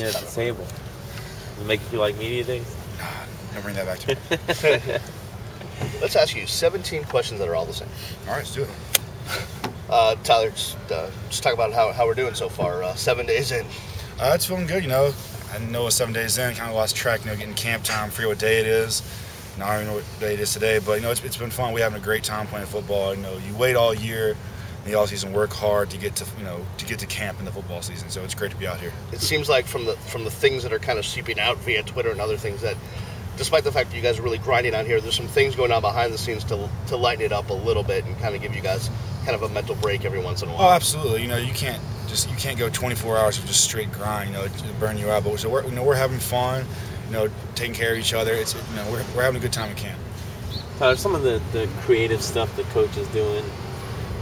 at the table. Does it make you feel like media days? Don't bring that back to me. Let's ask you 17 questions that are all the same. All right, let's do it. Tyler, just talk about how we're doing so far. 7 days in. It's feeling good, you know. I know 7 days in, kind of lost track, you know, getting camp time, forget what day it is. Now I don't even know what day it is today, but, you know, it's been fun. We're having a great time playing football. You know, you wait all year in the offseason, work hard to get to camp in the football season. So it's great to be out here. It seems like from the things that are kind of seeping out via Twitter and other things that, despite the fact that you guys are really grinding out here, there's some things going on behind the scenes to lighten it up a little bit and kind of give you guys kind of a mental break every once in a while. Oh, absolutely. You know, you can't go 24 hours of just straight grind. You know, to burn you out. But so we're having fun. You know, taking care of each other. It's we're having a good time at camp. Tyler, some of the creative stuff the coach is doing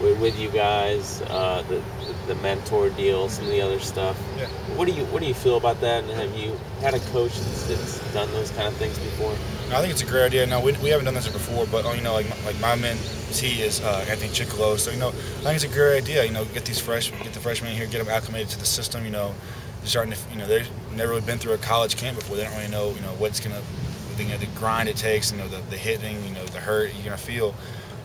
with you guys, the mentor deal, some of the other stuff. Yeah. What do you feel about that? And have you had a coach that's done those kind of things before? No, I think it's a great idea. No, we haven't done this before, but you know, like my mentee is Anthony Chickalo. So you know, I think it's a great idea. You know, get the freshmen in here, get them acclimated to the system. You know, they're starting to, you know, they've never really been through a college camp before. They don't really know, you know, what's gonna, you know, the grind it takes, you know, the hitting, you know, the hurt you're gonna feel.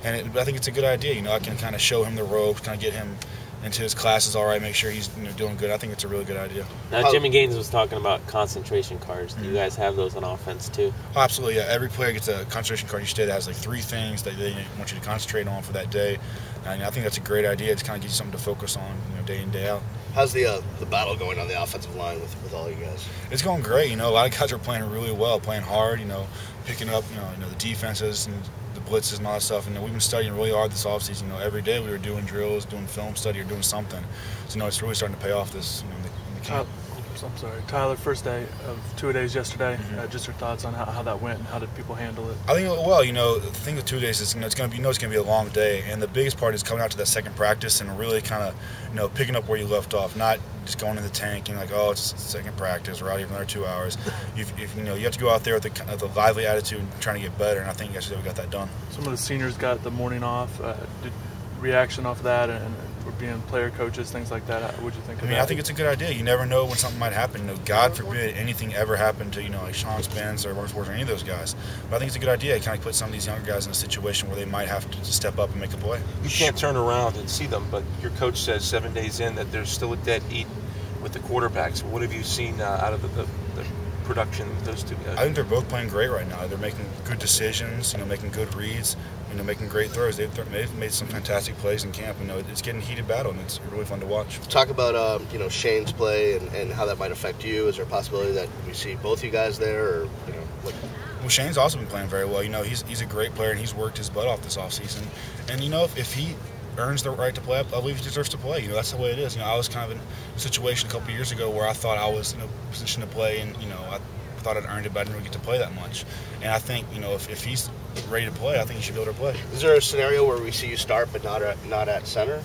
And I think it's a good idea. You know, I can kind of show him the ropes, kind of get him into his classes all right, make sure he's, you know, doing good. I think it's a really good idea. Now, Jimmy Gaines was talking about concentration cards. Do you guys have those on offense too? Oh, absolutely, yeah. Every player gets a concentration card each day that has like 3 things that they want you to concentrate on for that day. And I think that's a great idea. It's kind of gives you something to focus on, you know, day in, day out. How's the battle going on the offensive line with all you guys? It's going great. You know, a lot of guys are playing really well, playing hard. You know, picking up, you know the defenses and the blitzes and all that stuff. And we've been studying really hard this offseason. You know, every day we were doing drills, doing film study, or doing something. So you know, it's really starting to pay off this, you know, in the camp. I'm sorry, Tyler. First day of 2 days yesterday. Just your thoughts on how that went and how did people handle it? I think well, you know, the thing with 2 days is, you know, it's going to be a long day, and the biggest part is coming out to that second practice and really kind of, you know, picking up where you left off, not just going in the tank and like, oh, it's second practice, we're out here for another 2 hours. You have to go out there with the lively attitude and trying to get better, and I think yesterday we got that done. Some of the seniors got the morning off. Did reaction off that and being player coaches, things like that, what do you think of that? I think it's a good idea. You never know when something might happen. You know, God forbid anything ever happened to, you know, like Sean Spence or Marcus Ward or any of those guys. But I think it's a good idea to kind of put some of these younger guys in a situation where they might have to step up and make a play. You can't turn around and see them, but your coach says 7 days in that there's still a dead heat with the quarterbacks. What have you seen out of the production with those two guys? I think they're both playing great right now. They're making good decisions, you know, making good reads, you know, making great throws. They've made some fantastic plays in camp. You know, it's getting a heated battle, and it's really fun to watch. Talk about you know, Shane's play and how that might affect you. Is there a possibility that we see both you guys there, or you know? Well, Shane's also been playing very well. You know, he's a great player, and he's worked his butt off this offseason. And you know, if he earns the right to play, I believe he deserves to play. You know, that's the way it is. You know, I was kind of in a situation a couple of years ago where I thought I was in a position to play, and you know, I thought I'd earned it, but I didn't really get to play that much. And I think, you know, if he's ready to play, I think he should be able to play. Is there a scenario where we see you start but not at center?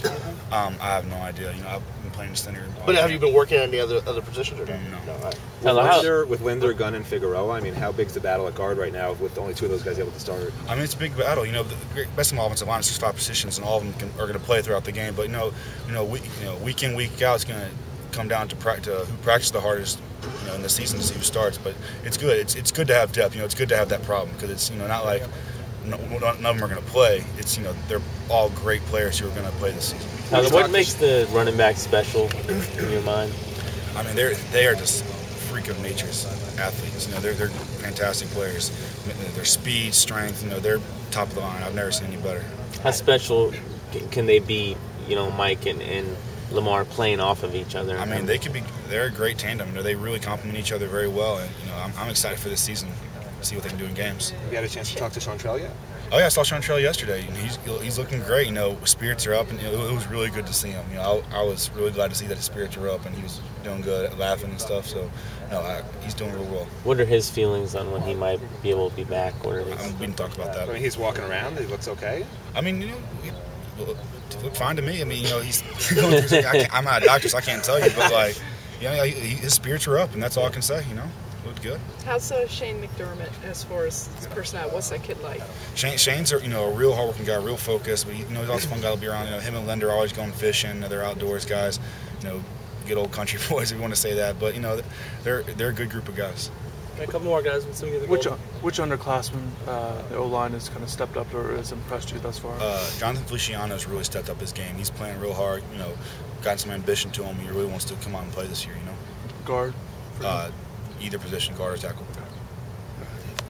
I have no idea. You know, I've been playing center. But have you been working on any other positions or no? With Linder, Gunn, and Figueroa, I mean, how big's the battle at guard right now with only 2 of those guys able to start? I mean, it's a big battle. You know, the best of all offensive line is 5 positions, and all of them are going to play throughout the game. But week in, week out, it's going to come down to who practices the hardest, you know, in the season to see who starts. But it's good. It's good to have depth. You know, it's good to have that problem because it's, you know, not like none of them are going to play. It's, you know, they're all great players who are going to play this season. Now, what makes the running back special in your mind? I mean, they are just freak of nature's athletes. You know, they're fantastic players. Their speed, strength, you know, they're top of the line. I've never seen any better. How special can they be? You know, Mike and Lamar playing off of each other. I mean, they're a great tandem. You know, they really complement each other very well, and you know, I'm excited for this season to see what they can do in games. Have you had a chance to talk to Seantrel yet? Oh yeah, I saw Seantrel yesterday, and he's looking great. You know, spirits are up, and you know, it was really good to see him. You know, I was really glad to see that his spirits were up, and he was doing good, laughing and stuff. So, he's doing real well. What are his feelings on when he might be able to be back? Or we didn't talk about that. I mean, he's walking around. He looks okay. I mean, you know, it looked fine to me. I mean, you know, he's going through. I'm not a doctor, so I can't tell you, but like, yeah, his spirits are up, and that's all I can say. You know. Looked good. How's Shane McDermott as far as his personality? What's that kid like? Shane's a real hardworking guy, real focused, but he's also a fun guy to be around. You know, him and Linder are always going fishing. They're outdoors guys. You know, good old country boys, if you want to say that. But, you know, they're a good group of guys. A couple more guys. Which underclassman the O-line has kind of stepped up or has impressed you thus far? Jonathan Feliciano has really stepped up his game. He's playing real hard. You know, got some ambition to him. He really wants to come out and play this year. You know, Guard. Either position, guard or tackle.